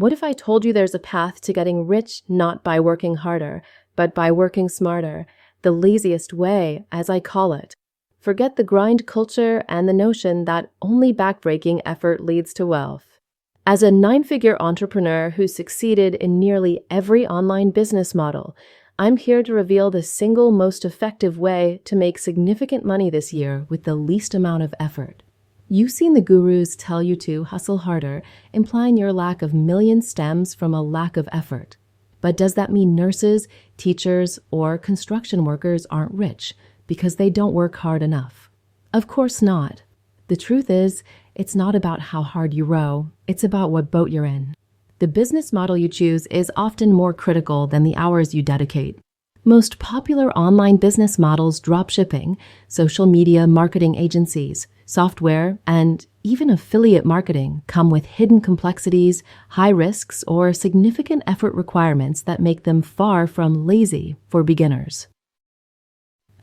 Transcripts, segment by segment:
What if I told you there's a path to getting rich not by working harder, but by working smarter, the laziest way, as I call it? Forget the grind culture and the notion that only backbreaking effort leads to wealth. As a 9-figure entrepreneur who succeeded in nearly every online business model, I'm here to reveal the single most effective way to make significant money this year with the least amount of effort. You've seen the gurus tell you to hustle harder, implying your lack of millions stems from a lack of effort. But does that mean nurses, teachers, or construction workers aren't rich because they don't work hard enough? Of course not. The truth is, it's not about how hard you row, it's about what boat you're in. The business model you choose is often more critical than the hours you dedicate. Most popular online business models, dropshipping, social media marketing agencies, software, and even affiliate marketing come with hidden complexities, high risks, or significant effort requirements that make them far from lazy for beginners.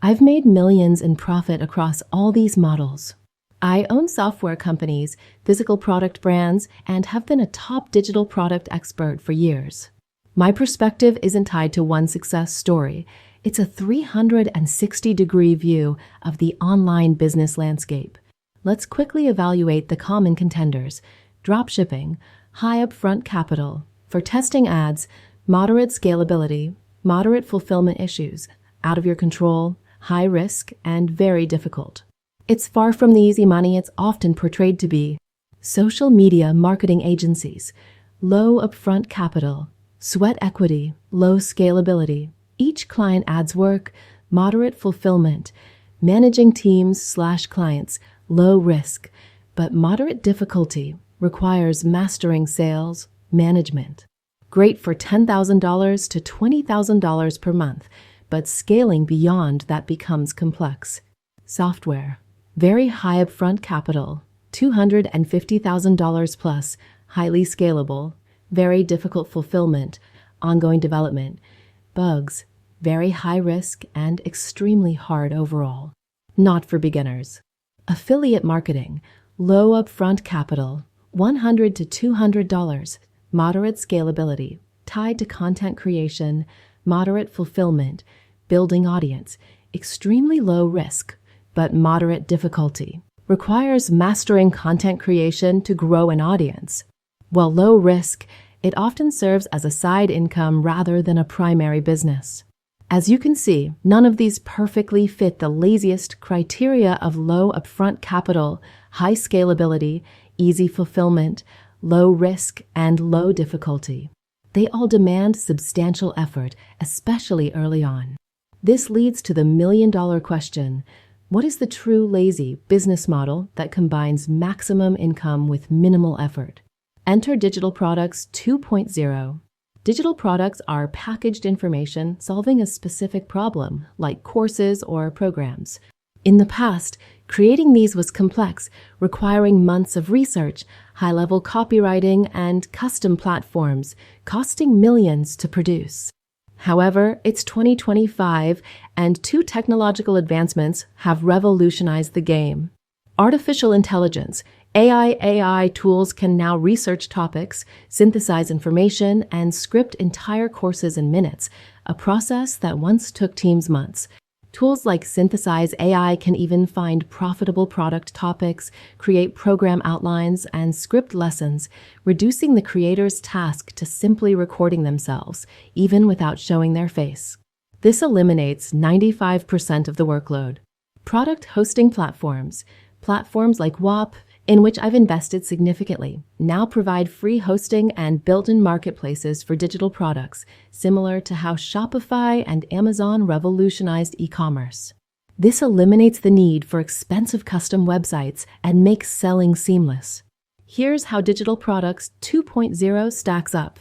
I've made millions in profit across all these models. I own software companies, physical product brands, and have been a top digital product expert for years. My perspective isn't tied to one success story. It's a 360-degree view of the online business landscape. Let's quickly evaluate the common contenders. Dropshipping, high upfront capital. For testing ads, moderate scalability, moderate fulfillment issues, out of your control, high risk, and very difficult. It's far from the easy money it's often portrayed to be. Social media marketing agencies, low upfront capital, sweat equity, low scalability. Each client adds work, moderate fulfillment, managing teams/clients, low risk, but moderate difficulty, requires mastering sales, management. Great for $10,000 to $20,000 per month, but scaling beyond that becomes complex. Software, very high upfront capital, $250,000 plus, highly scalable, very difficult fulfillment, ongoing development, bugs, very high risk and extremely hard overall. Not for beginners. Affiliate marketing, low upfront capital, $100 to $200, moderate scalability, tied to content creation, moderate fulfillment, building audience, extremely low risk, but moderate difficulty, requires mastering content creation to grow an audience. While low risk, it often serves as a side income rather than a primary business. As you can see, none of these perfectly fit the laziest criteria of low upfront capital, high scalability, easy fulfillment, low risk, and low difficulty. They all demand substantial effort, especially early on. This leads to the million-dollar question: what is the true lazy business model that combines maximum income with minimal effort? Enter Digital Products 2.0. Digital products are packaged information solving a specific problem, like courses or programs. In the past, creating these was complex, requiring months of research, high-level copywriting, and custom platforms, costing millions to produce. However, it's 2025, and two technological advancements have revolutionized the game. Artificial intelligence. AI tools can now research topics, synthesize information, and script entire courses in minutes, a process that once took teams months. Tools like Synthesize AI can even find profitable product topics, create program outlines, and script lessons, reducing the creator's task to simply recording themselves, even without showing their face. This eliminates 95% of the workload. Product hosting platforms. Platforms like WAP, in which I've invested significantly, now provide free hosting and built-in marketplaces for digital products, similar to how Shopify and Amazon revolutionized e-commerce. This eliminates the need for expensive custom websites and makes selling seamless. Here's how Digital Products 2.0 stacks up.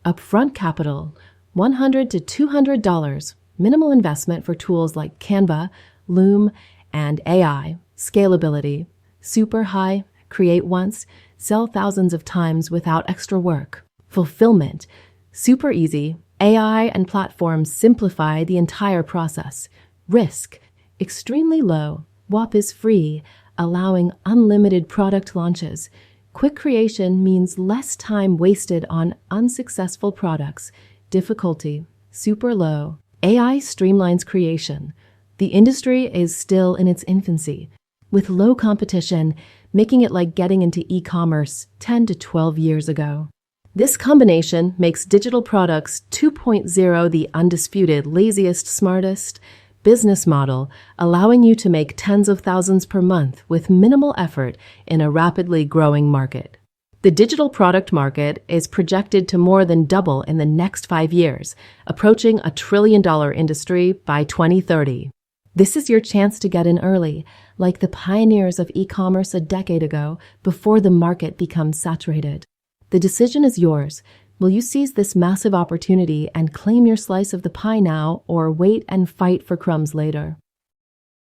Upfront capital, $100 to $200, minimal investment for tools like Canva, Loom, and AI, scalability, super high, create once, sell thousands of times without extra work. Fulfillment, super easy, AI and platforms simplify the entire process. Risk, extremely low, WAP is free, allowing unlimited product launches. Quick creation means less time wasted on unsuccessful products. Difficulty, super low. AI streamlines creation. The industry is still in its infancy, with low competition, making it like getting into e-commerce 10 to 12 years ago. This combination makes digital products 2.0 the undisputed, laziest, smartest business model, allowing you to make tens of thousands per month with minimal effort in a rapidly growing market. The digital product market is projected to more than double in the next 5 years, approaching $1 trillion industry by 2030. This is your chance to get in early, like the pioneers of e-commerce a decade ago, before the market becomes saturated. The decision is yours. Will you seize this massive opportunity and claim your slice of the pie now, or wait and fight for crumbs later?